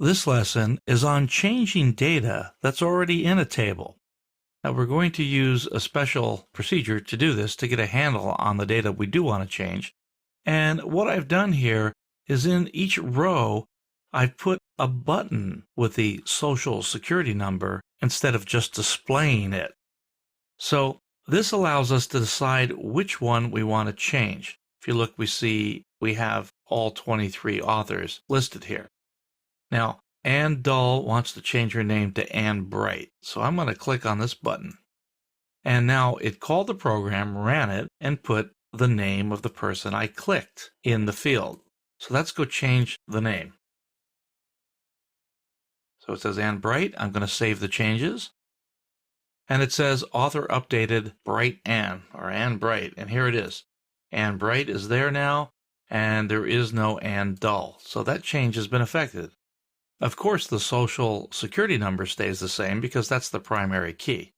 This lesson is on changing data that's already in a table. Now we're going to use a special procedure to do this to get a handle on the data we do want to change. And what I've done here is in each row, I've put a button with the social security number instead of just displaying it. So this allows us to decide which one we want to change. If you look, we see we have all 23 authors listed here. Now, Ann Dull wants to change her name to Ann Bright. So I'm going to click on this button. And now it called the program, ran it, and put the name of the person I clicked in the field. So let's go change the name. So it says Ann Bright. I'm going to save the changes. And it says author updated Bright Ann, or Ann Bright. And here it is. Ann Bright is there now, and there is no Ann Dull. So that change has been effected. Of course, the social security number stays the same because that's the primary key.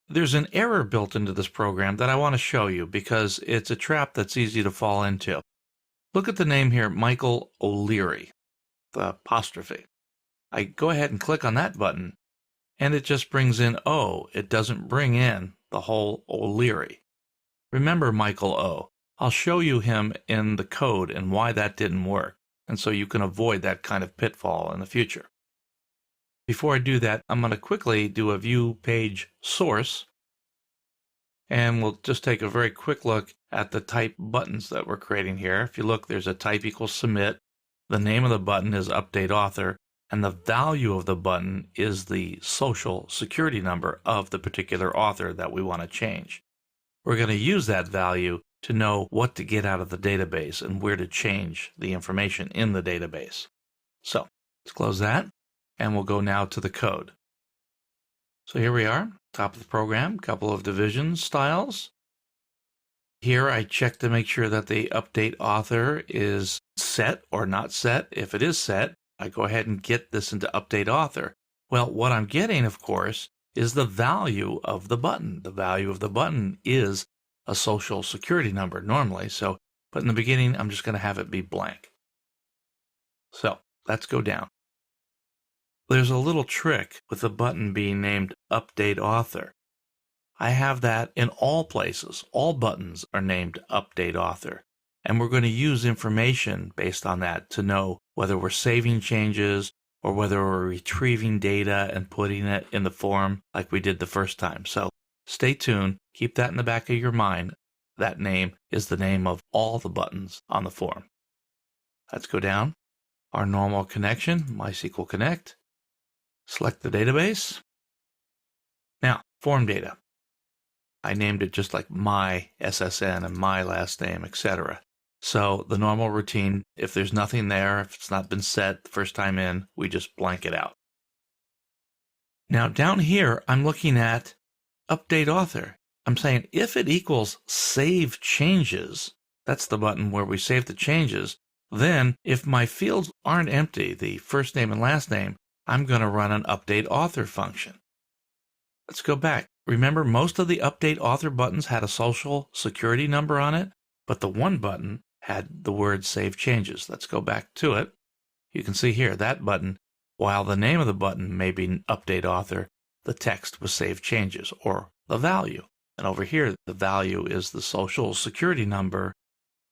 There's an error built into this program that I want to show you because it's a trap that's easy to fall into. Look at the name here, Michael O'Leary, the apostrophe. I go ahead and click on that button, and it just brings in O. It doesn't bring in the whole O'Leary. Remember Michael O. I'll show you him in the code and why that didn't work, and so you can avoid that kind of pitfall in the future. Before I do that, I'm going to quickly do a view page source, and we'll just take a very quick look at the type buttons that we're creating here. If you look, there's a type equals submit. The name of the button is update author, and the value of the button is the social security number of the particular author that we want to change. We're going to use that value to know what to get out of the database and where to change the information in the database. So let's close that, and we'll go now to the code. So here we are, top of the program, couple of division styles. Here I check to make sure that the update author is set or not set. If it is set, I go ahead and get this into update author. Well, what I'm getting, of course, is the value of the button. The value of the button is a social security number normally. So, but in the beginning, I'm just going to have it be blank. So let's go down. There's a little trick with the button being named update author. I have that in all places. All buttons are named update author. And we're going to use information based on that to know whether we're saving changes or whether we're retrieving data and putting it in the form like we did the first time. So stay tuned. Keep that in the back of your mind. That name is the name of all the buttons on the form. Let's go down. Our normal connection, MySQL Connect. Select the database. Now, form data. I named it just like my SSN and my last name, etc. So the normal routine, if there's nothing there, if it's not been set the first time in, we just blank it out. Now down here, I'm looking at update author. I'm saying if it equals save changes, that's the button where we save the changes, then if my fields aren't empty, the first name and last name, I'm going to run an update author function. Let's go back. Remember, most of the update author buttons had a social security number on it, but the one button had the word save changes. Let's go back to it. You can see here that button, while the name of the button may be update author, the text was save changes or the value. And over here, the value is the social security number.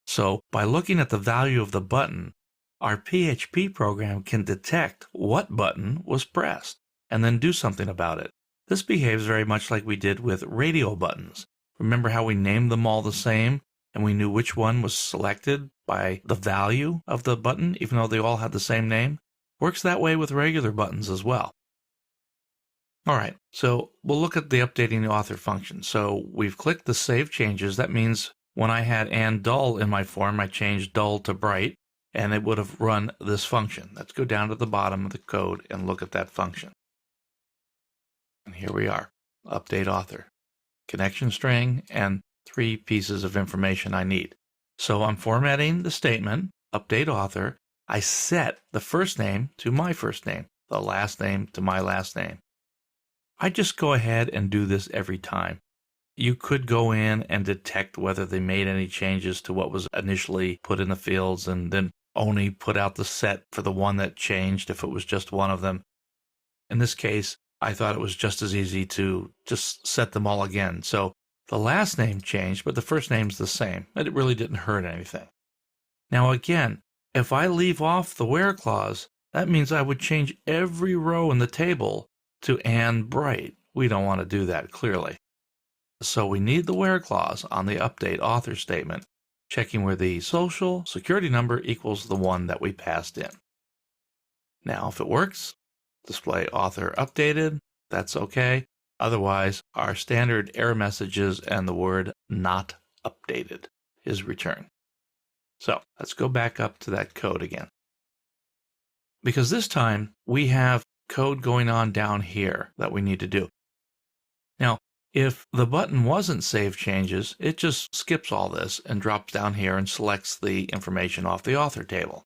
So by looking at the value of the button, our PHP program can detect what button was pressed and then do something about it. This behaves very much like we did with radio buttons. Remember how we named them all the same and we knew which one was selected by the value of the button, even though they all had the same name? Works that way with regular buttons as well. All right, so we'll look at the updating the author function. So we've clicked the save changes. That means when I had Ann Dull in my form, I changed Dull to Bright, and it would have run this function. Let's go down to the bottom of the code and look at that function. And here we are, update author, connection string, and 3 pieces of information I need. So I'm formatting the statement, update author. I set the first name to my first name, the last name to my last name. I just go ahead and do this every time. You could go in and detect whether they made any changes to what was initially put in the fields and then only put out the set for the one that changed if it was just one of them. In this case, I thought it was just as easy to just set them all again. So the last name changed, but the first name's the same, and it really didn't hurt anything. Now again, if I leave off the where clause, that means I would change every row in the table to Ann Bright. We don't want to do that, clearly. So we need the where clause on the update author statement, checking where the social security number equals the one that we passed in. Now, if it works, display author updated, that's okay. Otherwise, our standard error messages and the word not updated is returned. So let's go back up to that code again. Because this time we have code going on down here that we need to do. Now, if the button wasn't Save Changes, it just skips all this and drops down here and selects the information off the author table.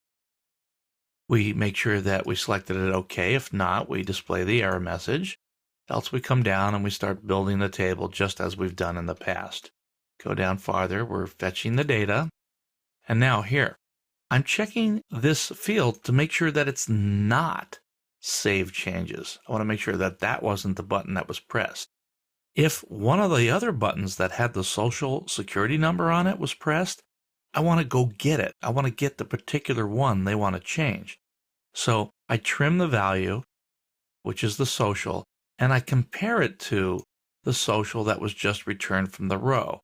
We make sure that we selected it OK. If not, we display the error message. Else we come down and we start building the table just as we've done in the past. Go down farther, we're fetching the data. And now here, I'm checking this field to make sure that it's not Save Changes. I want to make sure that that wasn't the button that was pressed. If one of the other buttons that had the social security number on it was pressed, I want to go get it. I want to get the particular one they want to change. So I trim the value, which is the social, and I compare it to the social that was just returned from the row.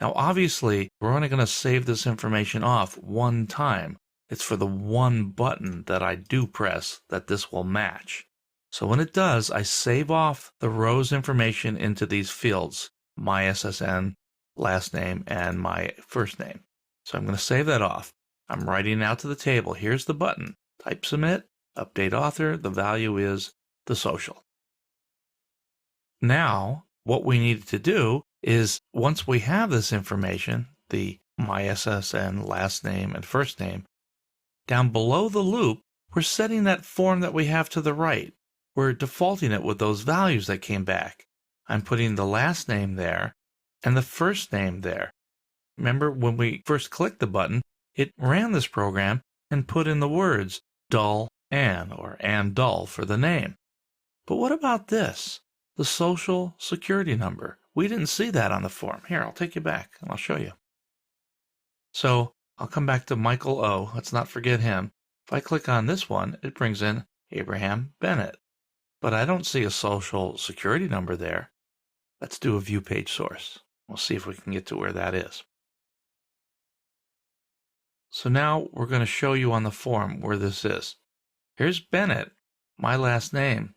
Now, obviously, we're only going to save this information off one time. It's for the one button that I do press that this will match. So when it does, I save off the row's information into these fields, my SSN, last name, and my first name. So I'm going to save that off. I'm writing out to the table. Here's the button. Type submit, update author. The value is the social. Now, what we need to do is once we have this information, the my SSN, last name, and first name, down below the loop, we're setting that form that we have to the right. We're defaulting it with those values that came back. I'm putting the last name there and the first name there. Remember when we first clicked the button, it ran this program and put in the words dull Ann or Ann Dull for the name. But what about this? The social security number. We didn't see that on the form. Here, I'll take you back and I'll show you. So I'll come back to Michael O. Let's not forget him. If I click on this one, it brings in Abraham Bennett. But I don't see a social security number there. Let's do a view page source. We'll see if we can get to where that is. So now we're going to show you on the form where this is. Here's Bennett, my last name.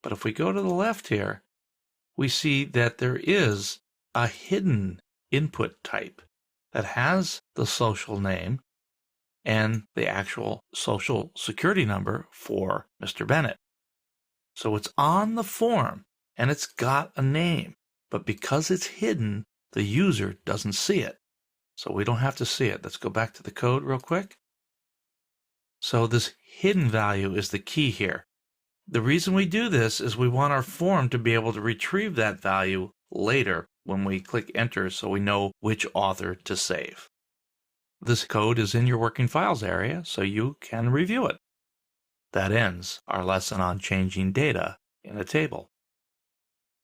But if we go to the left here, we see that there is a hidden input type that has the social name and the actual social security number for Mr. Bennett. So it's on the form and it's got a name, but because it's hidden, the user doesn't see it. So we don't have to see it. Let's go back to the code real quick. So this hidden value is the key here. The reason we do this is we want our form to be able to retrieve that value later when we click enter so we know which author to save. This code is in your working files area so you can review it. That ends our lesson on changing data in a table.